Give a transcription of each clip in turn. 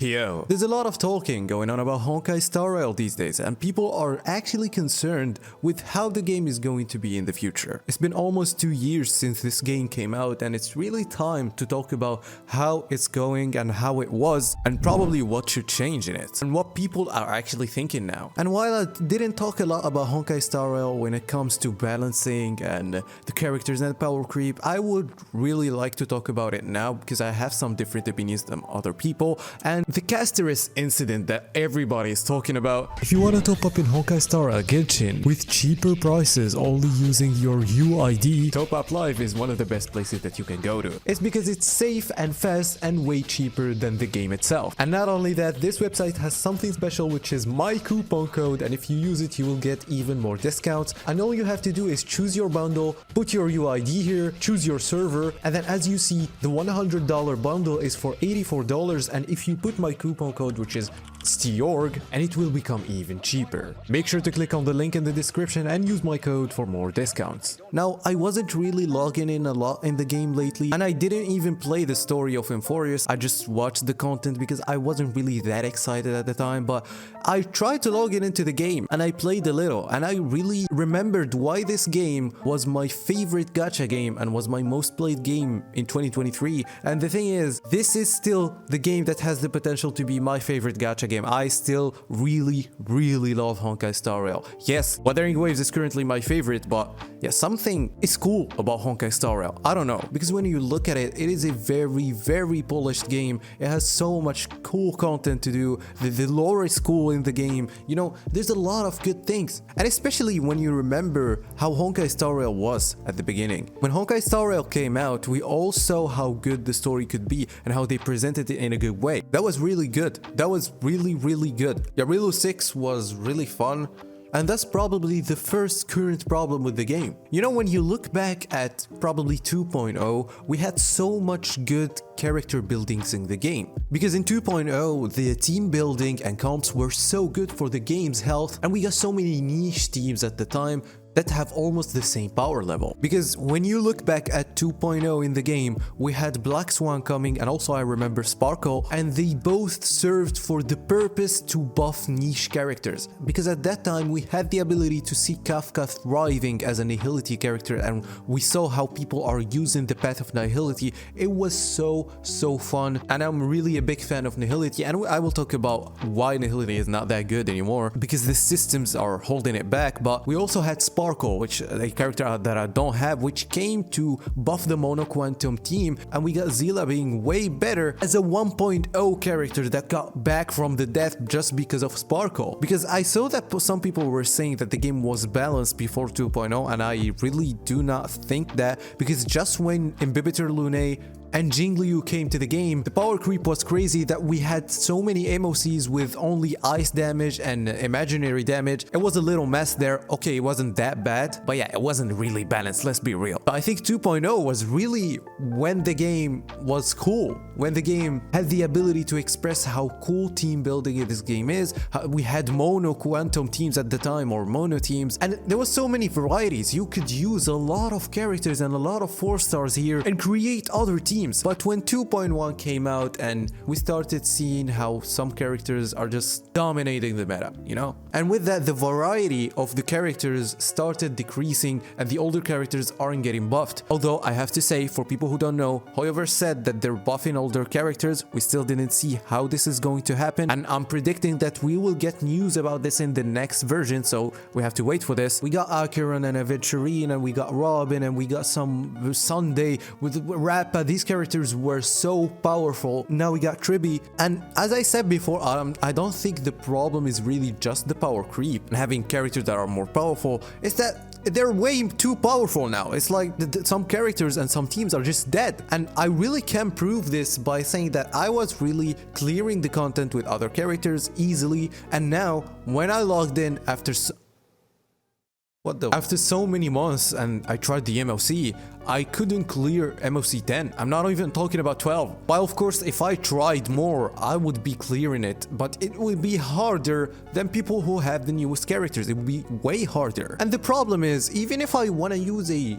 Yo, there's a lot of talking going on about Honkai Star Rail these days, and people are actually concerned with how the game is going to be in the future. It's been almost 2 years since this game came out, and it's really time to talk about how it's going and how it was, and probably what should change in it, and what people are actually thinking now. And while I didn't talk a lot about Honkai Star Rail when it comes to balancing and the characters and the power creep, I would really like to talk about it now because I have some different opinions than other people, and the Castorus incident that everybody is talking about. If you want to top up in Honkai Star Rail Genshin with cheaper prices only using your UID, Top Up Live is one of the best places that you can go to. It's because it's safe and fast and way cheaper than the game itself. And not only that, this website has something special, which is my coupon code, and if you use it you will get even more discounts. And all you have to do is choose your bundle, put your UID here, choose your server, and then as you see, the $100 bundle is for $84, and if you put my coupon code, which is stioorg, and it will become even cheaper. Make sure to click on the link in the description and use my code for more discounts. Now, I wasn't really logging in a lot in the game lately, and I didn't even play the story of Euphorius. I just watched the content because I wasn't really that excited at the time, but I tried to log in into the game and I played a little, and I really remembered why this game was my favorite gacha game and was my most played game in 2023. And the thing is, this is still the game that has the potential to be my favorite gacha game. I still really love Honkai Star Rail. Yes, Wuthering Waves is currently my favorite, but yeah, something is cool about Honkai Star Rail. I don't know, because when you look at it, it is a very polished game. It has so much cool content to do. The lore is cool in the game. You know, there's a lot of good things. And especially when you remember how Honkai Star Rail was at the beginning. When Honkai Star Rail came out, we all saw how good the story could be and how they presented it in a good way. That was really good. That was really good. Yarilo 6 was really fun, and that's probably the first current problem with the game. You know, when you look back at probably 2.0, we had so much good character buildings in the game. Because in 2.0, the team building and comps were so good for the game's health, and we got so many niche teams at the time that have almost the same power level. Because when you look back at 2.0 in the game, we had Black Swan coming, and also I remember Sparkle, and they both served for the purpose to buff niche characters. Because at that time we had the ability to see Kafka thriving as a Nihility character, and we saw how people are using the path of Nihility. It was so fun, and I'm really a big fan of Nihility, and I will talk about why Nihility is not that good anymore, because the systems are holding it back. But we also had Sparkle, which a character that I don't have, which came to buff the Mono Quantum team, and we got Zilla being way better as a 1.0 character that got back from the death just because of Sparkle. Because I saw that some people were saying that the game was balanced before 2.0, and I really do not think that, because just when Imbibitor Lune and Jingliu came to the game, the power creep was crazy that we had so many MOCs with only ice damage and imaginary damage. It was a little mess there. Okay, it wasn't that bad, but yeah, it wasn't really balanced, let's be real. But I think 2.0 was really when the game was cool, when the game had the ability to express how cool team building in this game is. We had mono quantum teams at the time, or mono teams, and there was so many varieties. You could use a lot of characters and a lot of 4 stars here and create other teams. But when 2.1 came out and we started seeing how some characters are just dominating the meta, you know? And with that, the variety of the characters started decreasing and the older characters aren't getting buffed. Although I have to say, for people who don't know, Hoyoverse said that they're buffing older characters. We still didn't see how this is going to happen, and I'm predicting that we will get news about this in the next version, so we have to wait for this. We got Akiran and Aventurine, and we got Robin, and we got some Sunday with Rappa. These characters were so powerful. Now we got Tribi, and as I said before, I don't think the problem is really just the power creep and having characters that are more powerful. It's that they're way too powerful now. It's like some characters and some teams are just dead, and I really can prove this by saying that I was really clearing the content with other characters easily, and now when I logged in after so many months and I tried the MOC, I couldn't clear MOC 10. I'm not even talking about 12. While of course if I tried more, I would be clearing it, but it would be harder than people who have the newest characters. It would be way harder. And the problem is, even if I want to use a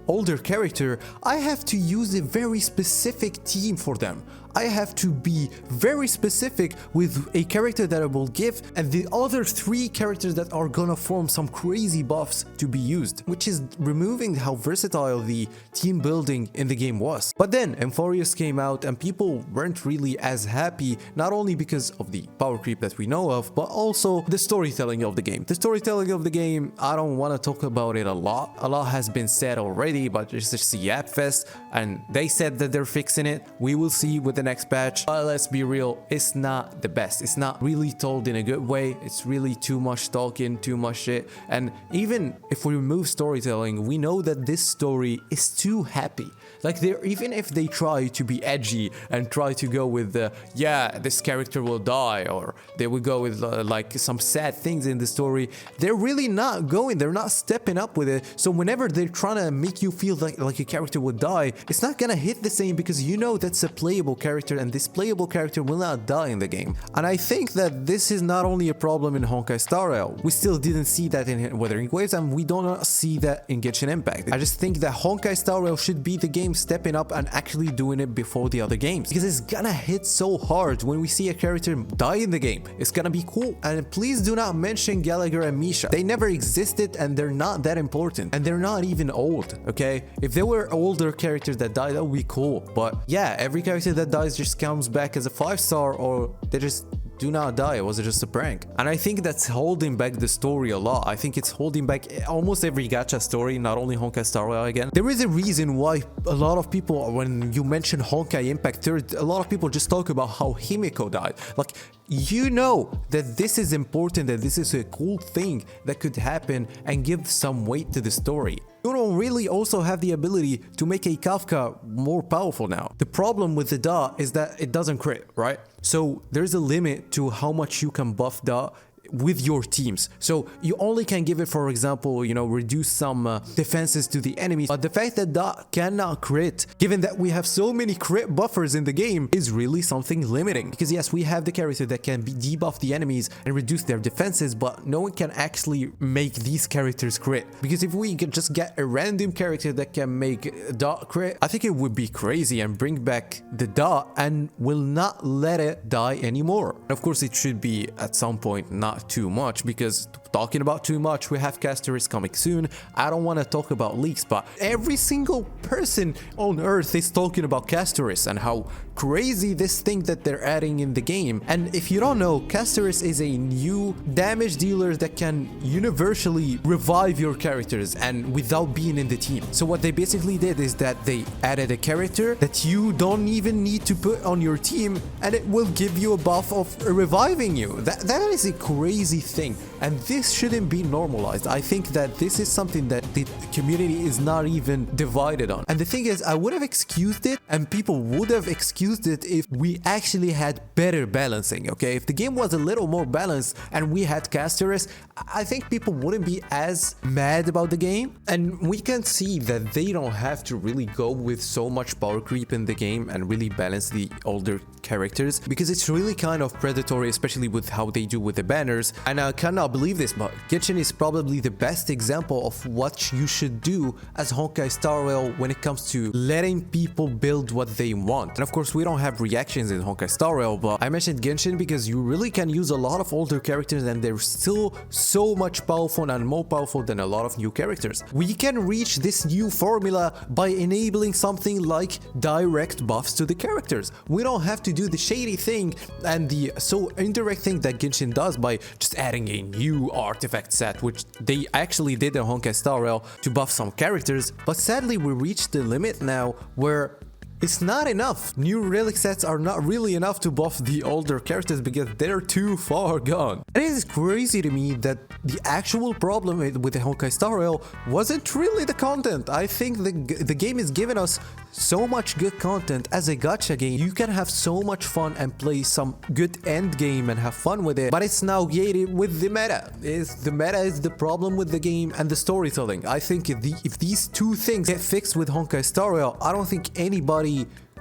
older character, I have to use a very specific team for them. I have to be very specific with a character that I will give and the other 3 characters that are gonna form some crazy buffs to be used, which is removing how versatile the team building in the game was. But then Euphorius came out and people weren't really as happy, not only because of the power creep that we know of, but also the storytelling of the game. The storytelling of the game, I don't want to talk about it a lot. A lot has been said already, but it's just a Yap Fest and they said that they're fixing it. We will see with the next patch. But let's be real, it's not the best. It's not really told in a good way. It's really too much talking, too much shit. And even if we remove storytelling, we know that this story is too happy. Like, even if they try to be edgy and try to go with the, yeah, this character will die, or they will go with like some sad things in the story, they're really not going, they're not stepping up with it. So whenever they're trying to make you feel like a character would die, it's not gonna hit the same, because you know that's a playable character and this playable character will not die in the game. And I think that this is not only a problem in Honkai Star Rail, we still didn't see that in Wuthering Waves, and we don't see that in Genshin Impact. I just think that Honkai Star Rail should be the game stepping up and actually doing it before the other games, because it's gonna hit so hard when we see a character die in the game. It's gonna be cool. And please do not mention Gallagher and Misha. They never existed and they're not that important, and they're not even old, okay? If there were older characters that died, that would be cool. But yeah, every character that dies just comes back as a 5-star, or they just do not die. Was it just a prank? And I think that's holding back the story a lot. I think it's holding back almost every gacha story, not only Honkai Star Rail again. There is a reason why a lot of people, when you mention Honkai Impact, a lot of people just talk about how Himiko died. Like, you know that this is important, that this is a cool thing that could happen and give some weight to the story. You don't really also have the ability to make a Kafka more powerful now. The problem with the Da is that it doesn't crit, right? So there's a limit to how much you can buff Da with your teams. So you only can give it, for example, reduce some defenses to the enemies. But the fact that Da cannot crit, given that we have so many crit buffers in the game, is really something limiting. Because yes, we have the character that can debuff the enemies and reduce their defenses, but no one can actually make these characters crit. Because if we could just get a random character that can make Da crit, I think it would be crazy and bring back the Da and will not let it die anymore. And of course, it should be at some point not too much, because talking about too much, we have Castoris coming soon. I don't want to talk about leaks, but every single person on Earth is talking about Castoris and how crazy this thing that they're adding in the game. And if you don't know, Castoris is a new damage dealer that can universally revive your characters and without being in the team. So what they basically did is that they added a character that you don't even need to put on your team, and it will give you a buff of reviving you. That is a crazy thing, and this shouldn't be normalized. I think that this is something that the community is not even divided on. And the thing is, I would have excused it, and people would have excused it if we actually had better balancing, okay? If the game was a little more balanced and we had Castoris, I think people wouldn't be as mad about the game. And we can see that they don't have to really go with so much power creep in the game and really balance the older characters, because it's really kind of predatory, especially with how they do with the banners. And I cannot believe this, but Genshin is probably the best example of what you should do as Honkai Star Rail when it comes to letting people build what they want. And of course, we don't have reactions in Honkai Star Rail, but I mentioned Genshin because you really can use a lot of older characters and they're still so much powerful and more powerful than a lot of new characters. We can reach this new formula by enabling something like direct buffs to the characters. We don't have to do the shady thing and the so indirect thing that Genshin does by just adding a new artifact set, which they actually did in Honkai Star Rail to buff some characters. But sadly, we reached the limit now where it's not enough. New relic sets are not really enough to buff the older characters because they're too far gone. And it is crazy to me that the actual problem with the Honkai Star Rail wasn't really the content. I think the game is giving us so much good content. As a gacha game, you can have so much fun and play some good end game and have fun with it, but it's now gated with the meta. The meta is the problem with the game, and the storytelling. I think if these two things get fixed with Honkai Star Rail, I don't think anybody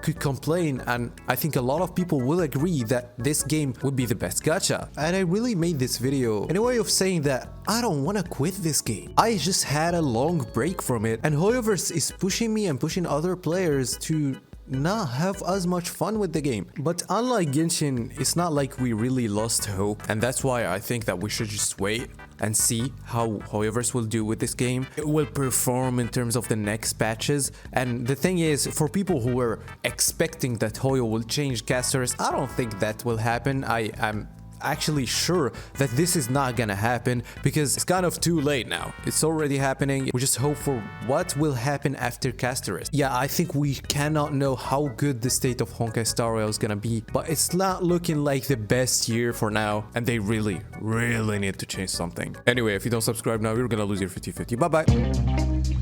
could complain, and I think a lot of people will agree that this game would be the best gacha. And I really made this video in a way of saying that I don't want to quit this game. I just had a long break from it, and Hoyoverse is pushing me and pushing other players to not have as much fun with the game. But unlike Genshin, it's not like we really lost hope, and that's why I think that we should just wait and see how Hoyoverse will do with this game. It will perform in terms of the next patches, and the thing is, for people who were expecting that Hoyo will change casters, I don't think that will happen. I am actually sure that this is not gonna happen because it's kind of too late now. It's already happening. We just hope for what will happen after Casterist. Yeah, I think we cannot know how good the state of Honkai Star Rail is gonna be, but it's not looking like the best year for now, and they really need to change something. Anyway, if you don't subscribe now, you're gonna lose your 50-50. Bye bye.